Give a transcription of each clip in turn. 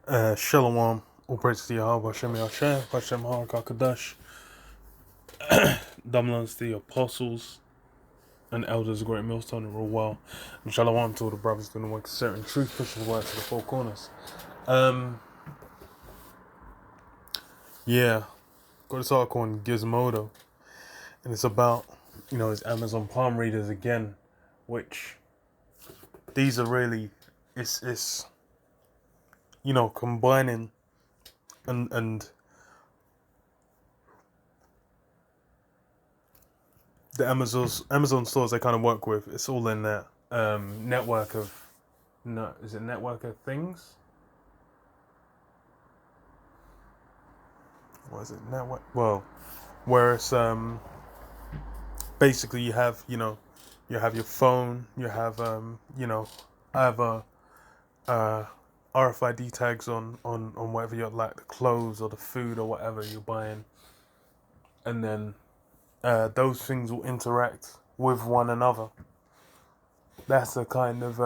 Shalom, all praise to Yahweh, Hashem Yahshua, Hashem HaKadosh, Dumlans, the apostles and elders of Great Millstone and rule well. And Shalom to all the brothers doing the work of certain truth, pushing the word to the four corners. Yeah, got this article on Gizmodo, and it's about, his Amazon palm readers again, which these are really, it's combining and the Amazon stores they kind of work with. It's all in that network of, no, is it network of things? What is it? Network. Well, where it's basically you have you have your phone, you have I have RFID tags on whatever you're like, the clothes or the food or whatever you're buying, and then those things will interact with one another. That's a kind of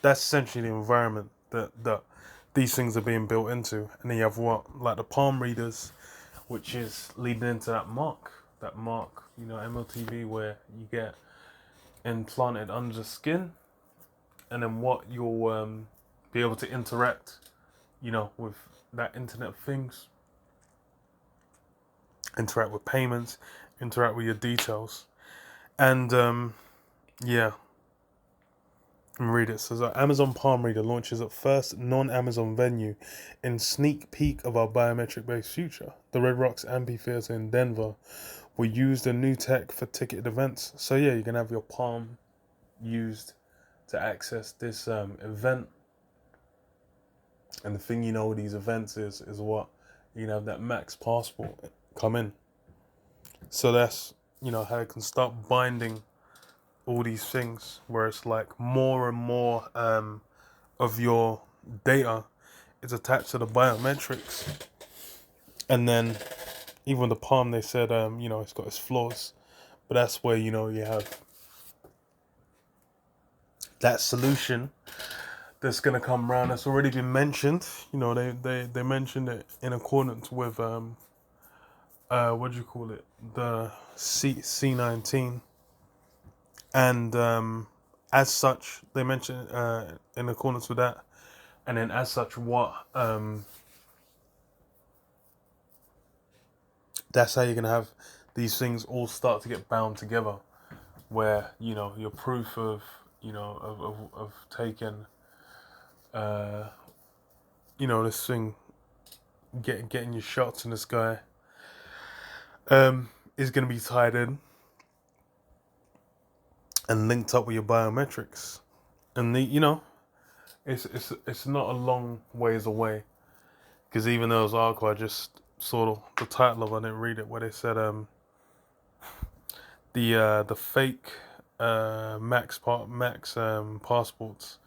that's essentially the environment that these things are being built into. And then you have like the palm readers, which is leading into that mark, MLTV, where you get implanted under the skin, and then what you'll be able to interact, with that Internet of Things, interact with payments, interact with your details, and yeah. Let me read it. It says, our Amazon Palm Reader launches at first non-Amazon venue in sneak peek of our biometric-based future. The Red Rocks Amphitheater in Denver will use the new tech for ticketed events. So yeah, you can have your palm used to access this event. And the thing with these events is what? You can have that Max passport come in. So that's, how it can start binding all these things, where it's like more and more of your data is attached to the biometrics. And then even with the palm, they said it's got its flaws, but that's where you have that solution that's going to come around. That's already been mentioned. They mentioned it in accordance with what do you call it, the C19. And as such, they mentioned in accordance with that, and then as such, that's how you're gonna have these things all start to get bound together, where your proof of of taking this thing, getting your shots in this guy is gonna be tied in and linked up with your biometrics, and it's not a long ways away, because even though it was article, I just saw the title of it, I didn't read it, where they said the fake Max passports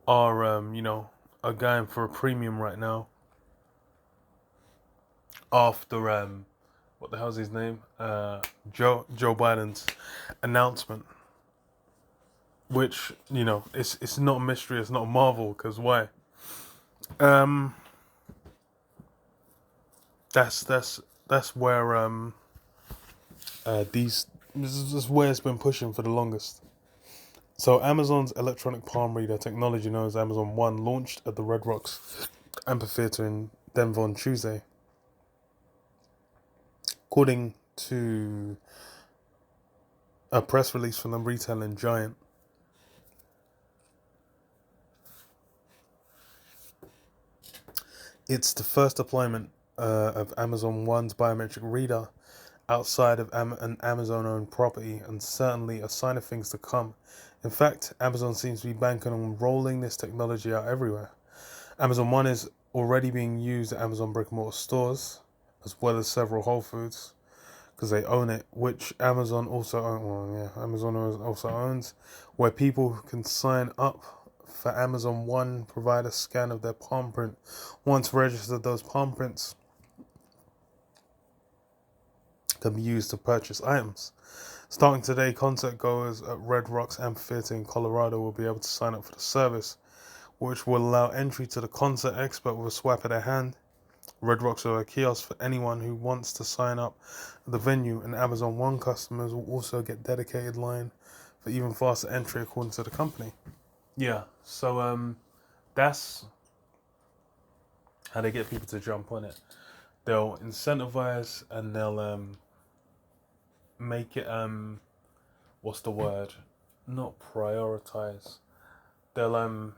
are are going for a premium right now after what the hell's his name, Joe Biden's announcement. Which it's not a mystery, it's not a marvel, because why? That's where this is where it's been pushing for the longest. So Amazon's electronic palm reader technology, known as Amazon One, launched at the Red Rocks Amphitheater in Denver on Tuesday. According to a press release from the retailing giant, it's the first deployment of Amazon One's biometric reader outside of an Amazon-owned property, and certainly a sign of things to come. In fact, Amazon seems to be banking on rolling this technology out everywhere. Amazon One is already being used at Amazon brick-and-mortar stores, as well as several Whole Foods, because they own it, which Amazon also owns, where people can sign up for Amazon One, provide a scan of their palm print. Once registered, those palm prints can be used to purchase items. Starting today, concert goers at Red Rocks Amphitheater in Colorado will be able to sign up for the service, which will allow entry to the concert expert with a swipe of their hand. Red Rocks are a kiosk for anyone who wants to sign up at the venue, and Amazon One customers will also get dedicated line for even faster entry according to the company. Yeah, so that's how they get people to jump on it. They'll incentivize and they'll make it what's the word? Not prioritize. They'll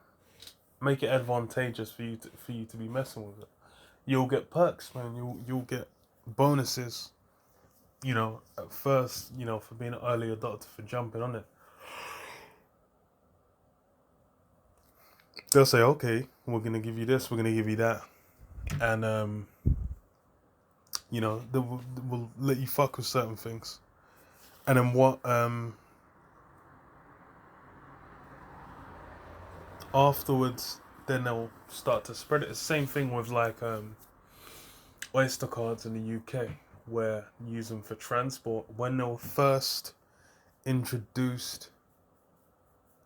make it advantageous for you to be messing with it. You'll get perks, man. You'll get bonuses. At first, for being an early adopter, for jumping on it. They'll say, okay, we're gonna give you this, we're gonna give you that, and they will let you fuck with certain things, and then what afterwards, then they'll start to spread it. It's the same thing with like Oyster cards in the UK, where you use them for transport. When they were first introduced,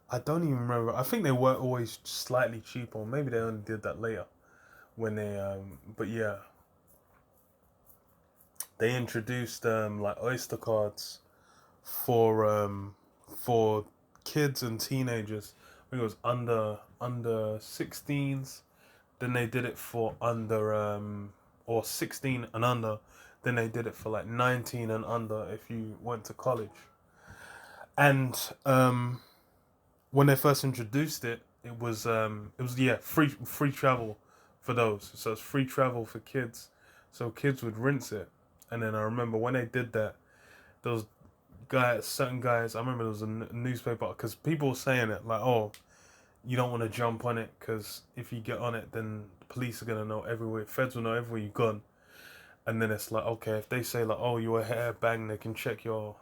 I don't even remember. I think they were always slightly cheaper, or maybe they only did that later. When they, but yeah, they introduced like Oyster cards for kids and teenagers. I think it was under 16s. Then they did it for under or 16 and under. Then they did it for like 19 and under if you went to college. And when they first introduced it, it was free travel for those. So it's free travel for kids. So kids would rinse it. And then I remember when they did that, those certain guys, I remember there was a newspaper, because people were saying it like, oh, you don't want to jump on it because if you get on it, then the police are gonna know everywhere, feds will know everywhere you've gone. And then it's like, okay, if they say like, oh, you're a hair bang, they can check your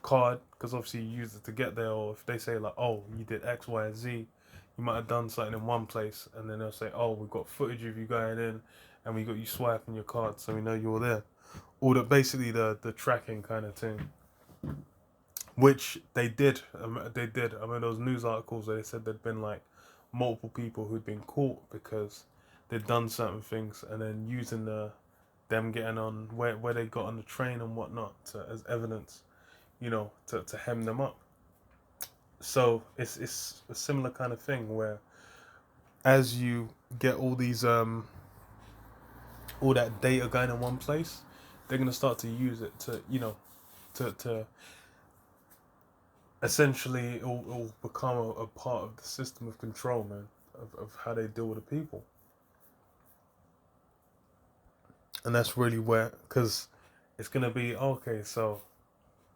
card, because obviously you used it to get there. Or if they say like, oh, you did X, Y, and Z, you might have done something in one place, and then they'll say, oh, we've got footage of you going in, and we got you swiping your card, so we know you were there. Or basically the tracking kind of thing, which they did. They did. I mean, those news articles where they said there'd been like multiple people who'd been caught because they'd done certain things, and then using them getting on where they got on the train and whatnot as evidence, to hem them up. So it's a similar kind of thing where, as you get all these all that data going in one place, they're gonna start to use it to to essentially it'll become a part of the system of control, man, of how they deal with the people. And that's really where, because it's gonna be okay. So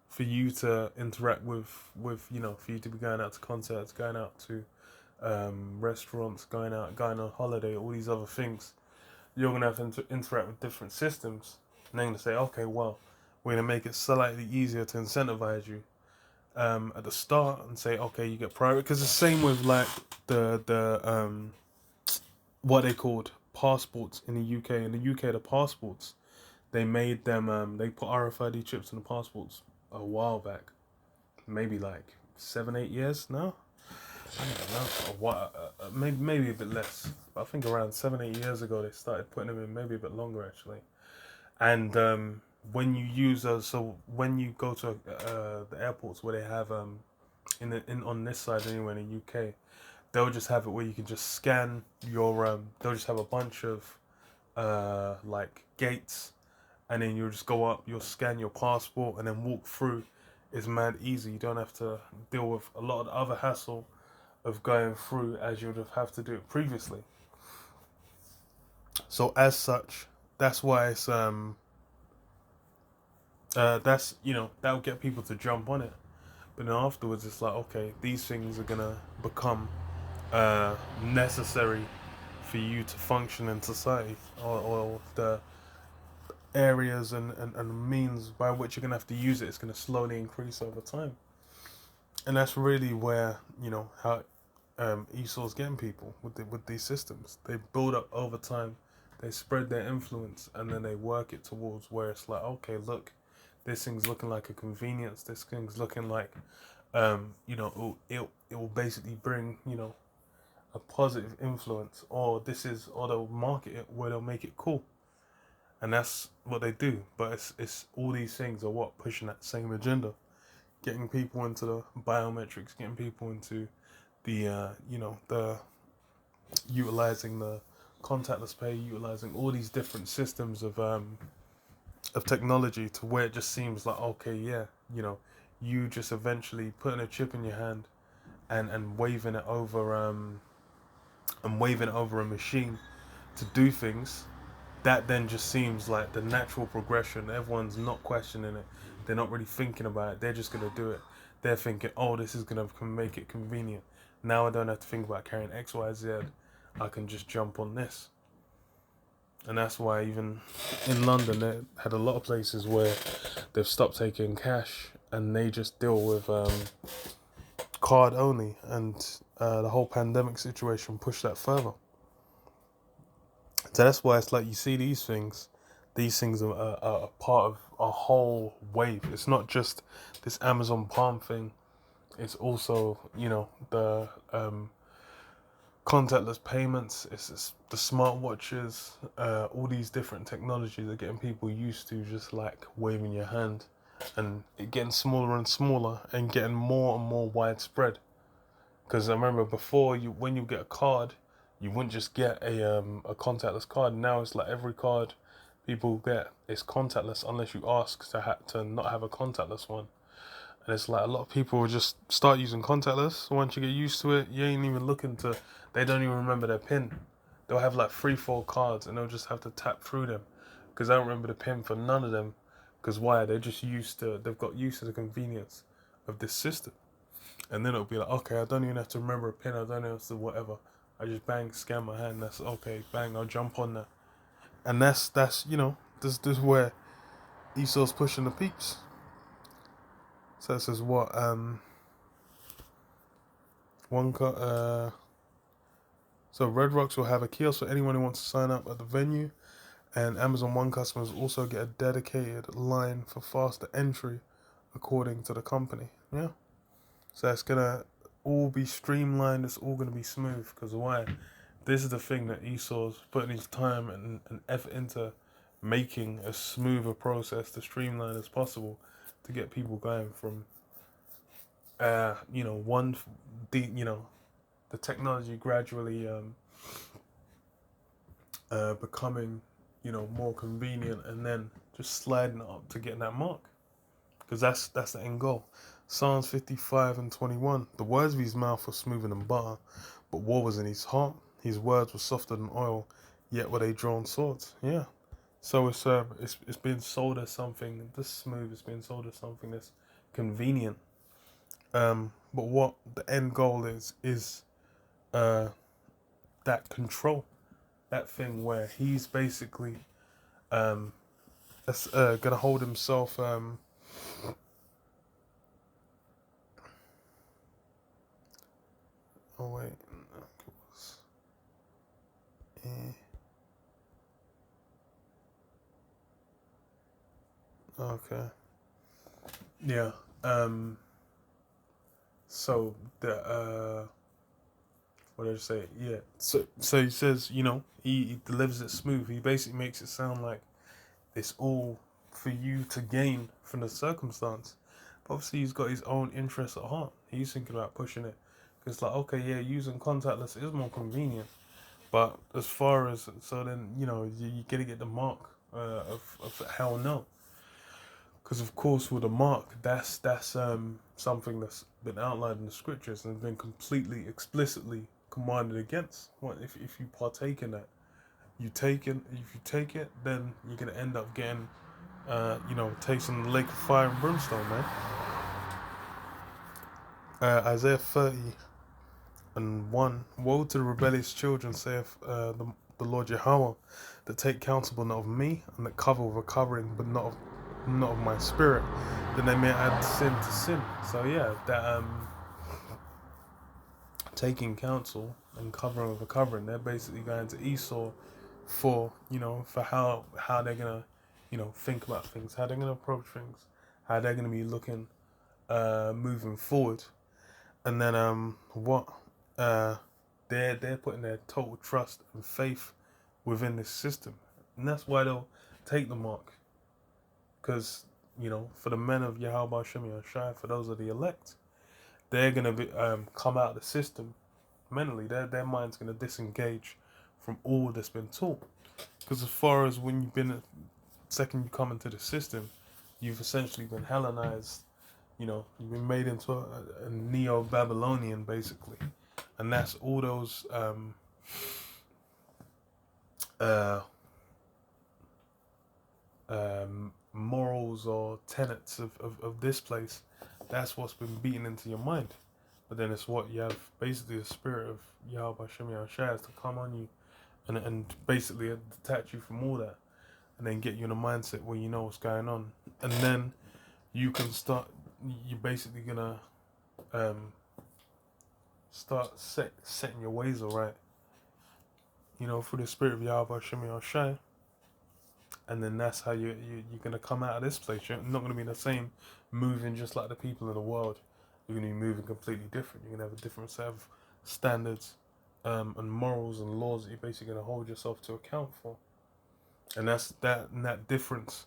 for you to interact with for you to be going out to concerts, going out to restaurants, going on holiday, all these other things, you're gonna have to interact with different systems. And they're gonna say, okay, well, we're gonna make it slightly easier to incentivize you at the start and say, okay, you get priority. Because the same with like the what they called passports in the UK. In the UK, the passports, they made them they put RFID chips in the passports a while back, maybe like 7-8 years now. I don't know, what maybe a bit less, but I think around 7-8 years ago they started putting them in, maybe a bit longer actually. And when you use those, so when you go to the airports where they have in on this side anywhere in the UK, they'll just have it where you can just scan your they'll just have a bunch of like gates, and then you'll just go up, you'll scan your passport and then walk through. It's mad easy. You don't have to deal with a lot of the other hassle of going through as you would have to do it previously. So as such, that's why it's that's that'll get people to jump on it. But then afterwards it's like, okay, these things are gonna become necessary for you to function in society, or the areas and means by which you're gonna have to use it is gonna slowly increase over time. And that's really where how Esau's getting people with these systems. They build up over time, they spread their influence, and then they work it towards where it's like, okay, look, this thing's looking like a convenience. This thing's looking like, it will basically bring a positive influence, or they'll market it where they'll make it cool, and that's what they do. But it's all these things are what pushing that same agenda, getting people into the biometrics, getting people into the the utilizing the contactless pay, utilizing all these different systems of technology, to where it just seems like, okay, yeah, you just eventually putting a chip in your hand and waving it over a machine to do things. That then just seems like the natural progression. Everyone's not questioning it. They're not really thinking about it. They're just gonna do it. They're thinking, oh, this is gonna make it convenient. Now I don't have to think about carrying X, Y, Z. I can just jump on this. And that's why even in London, they had a lot of places where they've stopped taking cash and they just deal with card only. And the whole pandemic situation pushed that further. So that's why it's like you see these things. These things are a part of a whole wave. It's not just this Amazon Palm thing. It's also, the contactless payments. It's the smartwatches. All these different technologies are getting people used to just like waving your hand, and it getting smaller and smaller and getting more and more widespread. Because I remember before, when you get a card, you wouldn't just get a contactless card. Now it's like every card people get is contactless unless you ask to not have a contactless one. And it's like a lot of people will just start using contactless. Once you get used to it, you ain't even looking to. They don't even remember their PIN. They'll have like 3, 4 cards and they'll just have to tap through them, because they don't remember the PIN for none of them. Because why? They're just they've got used to the convenience of this system. And then it'll be like, okay, I don't even have to remember a PIN. I don't have to whatever. I just bang, scan my hand. That's okay. Bang, I'll jump on that. And that's this is where ESO's pushing the peaks. So it says what so Red Rocks will have a kiosk for anyone who wants to sign up at the venue, and Amazon One customers also get a dedicated line for faster entry, according to the company. Yeah. So it's gonna all be streamlined. It's all gonna be smooth. Because why? This is the thing that Esau's putting his time and effort into, making a smoother process, to streamline as possible, to get people going from, the technology gradually becoming, more convenient, and then just sliding up to getting that mark. Because that's the end goal. Psalms 55:21. The words of his mouth were smoother than butter, but war was in his heart. His words were softer than oil, yet were they drawn swords. Yeah. So it's been sold as something this smooth. It's been sold as something that's convenient. But what the end goal is that control, that thing where he's basically gonna hold himself. Oh wait, it was. Okay. Yeah. So the what did I say? Yeah. So he says, he delivers it smooth. He basically makes it sound like it's all for you to gain from the circumstance. But obviously, he's got his own interests at heart. He's thinking about pushing it. Because, like, okay, yeah, using contactless is more convenient. But as far as, so then, you're going to get the mark of hell no. Because, of course, with a mark, that's something that's been outlined in the scriptures and been completely, explicitly commanded against. What if you partake in that? If you take it, then you're gonna end up getting, tasting the lake of fire and brimstone, man. Isaiah 30:1. Woe to the rebellious children, saith the Lord Yahweh, that take counsel but not of me, and that cover with a covering but not of my spirit, then they may add sin to sin. So yeah, that taking counsel and covering with a covering, they're basically going to Esau for how they're gonna think about things, how they're gonna approach things, how they're gonna be looking moving forward. And then what they're putting their total trust and faith within this system, and that's why they'll take the mark. Because for the men of Yahweh Shem Shai, for those of the elect, they're gonna be come out of the system mentally. Their mind's gonna disengage from all that's been taught. Because as far as when you've been, second you come into the system, you've essentially been Hellenized. You've been made into a Neo-Babylonian, basically. And that's all those morals or tenets of this place. That's what's been beaten into your mind. But then it's what you have, basically the spirit of Yahweh Shem Shai to come on you and basically detach you from all that. And then get you in a mindset where you know what's going on. And then you can start, you're basically going to start setting your ways all right. Through the spirit of Yahweh Shem Shai. And then that's how you're going to come out of this place. You're not going to be the same, moving just like the people in the world. You're going to be moving completely different. You're going to have a different set of standards and morals and laws that you're basically going to hold yourself to account for. And that difference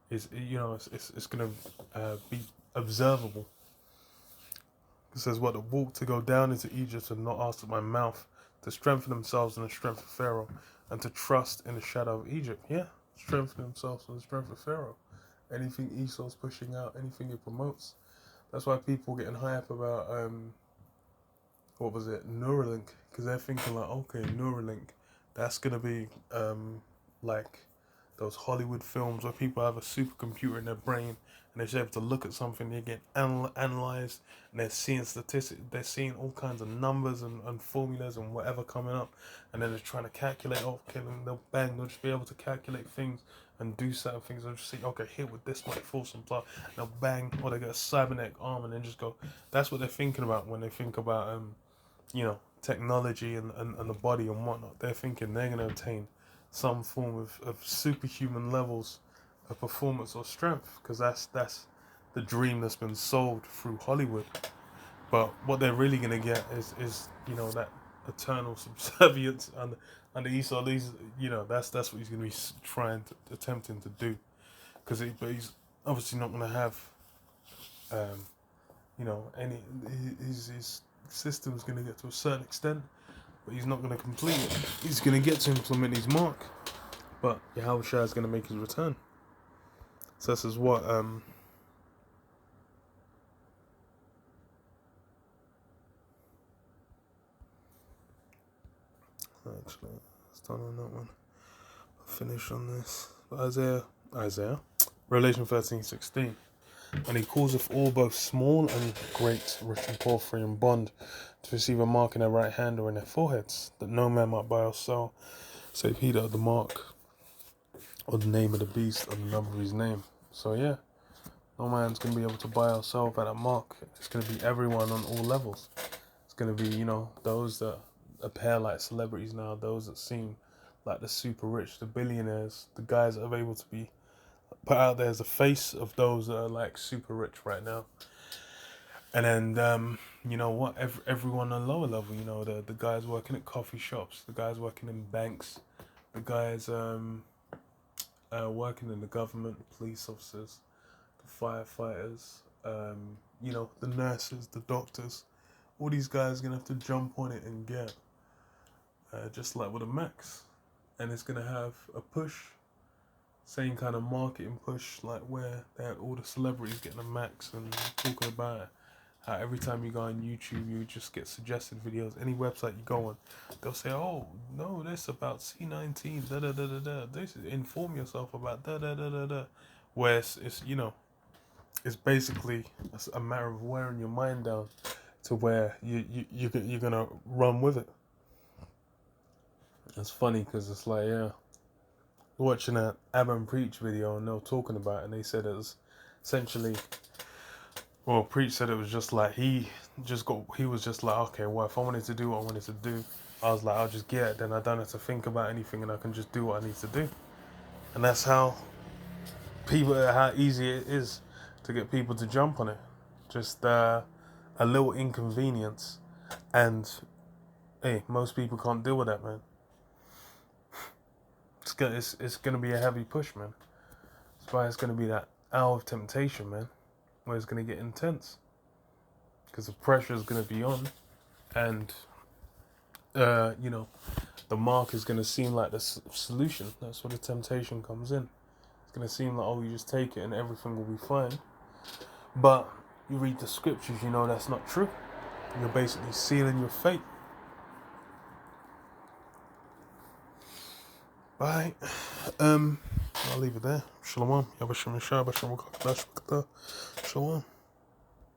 is, it's going to be observable. It says, "What, to walk to go down into Egypt and not ask at my mouth, to strengthen themselves in the strength of Pharaoh, and to trust in the shadow of Egypt." Yeah, strengthen themselves in the strength of Pharaoh. Anything Esau's pushing out, anything he promotes. That's why people getting hype about what was it, Neuralink, because they're thinking like, okay, Neuralink, that's gonna be like those Hollywood films where people have a supercomputer in their brain and they're able to look at something, they get analyzed, and they're seeing statistics, they're seeing all kinds of numbers and formulas and whatever coming up, and then they're trying to calculate, okay, and they'll just be able to calculate things and do certain things. They'll just see, okay, here with this much force and blah, and they'll bang, or they get a cybernetic arm and then just go. That's what they're thinking about when they think about technology and the body and whatnot. They're thinking they're going to obtain some form of superhuman levels of performance or strength, because that's the dream that's been sold through Hollywood. But what they're really going to get is that eternal subservience under Esau. That's what he's going to be attempting to do, because he's obviously not going to have any his system's going to get to a certain extent, but he's not going to complete it. He's going to get to implement his mark, but Yahweh Shai is going to make his return. So this is what actually, let's start on that one. I'll finish on this. Isaiah, Revelation 13:16. "And he causeth all, both small and great, rich and poor, free and bond, to receive a mark in their right hand or in their foreheads, that no man might buy or sell, save he that had the mark, or the name of the beast, or the number of his name." So yeah, no man's going to be able to buy or sell by that mark. It's going to be everyone on all levels. It's going to be, those that appear like celebrities now, those that seem like the super rich, the billionaires, the guys that are able to be put out there as the face of those that are like super rich right now. And then, everyone on lower level, the guys working at coffee shops, the guys working in banks, the guys working in the government, the police officers, the firefighters, the nurses, the doctors. All these guys are going to have to jump on it and get, just like with a Max. And it's going to have a push, same kind of marketing push, like where they had all the celebrities getting a Max and talking about it. How every time you go on YouTube, you just get suggested videos. Any website you go on, they'll say, "Oh, no, this about C19, da da da da da. This inform yourself about da da da da da." Where it's it's basically a matter of wearing your mind down to where you're gonna run with it. It's funny because it's like, yeah, watching that Abba Preach video and they were talking about it, and they said it was essentially, well, Preach said it was just like he was just like, okay, well, if I wanted to do what I wanted to do, I was like, I'll just get it, then I don't have to think about anything and I can just do what I need to do. And that's how easy it is to get people to jump on it. Just a little inconvenience and hey, most people can't deal with that, man. It's gonna be a heavy push, man. That's why it's gonna be that hour of temptation, man, where it's gonna get intense, because the pressure is gonna be on, and you know, the mark is gonna seem like the solution. That's where the temptation comes in. It's gonna seem like, oh, you just take it and everything will be fine. But you read the scriptures, you know that's not true. You're basically sealing your fate. Right. I'll leave it there. Shalom. Shalom.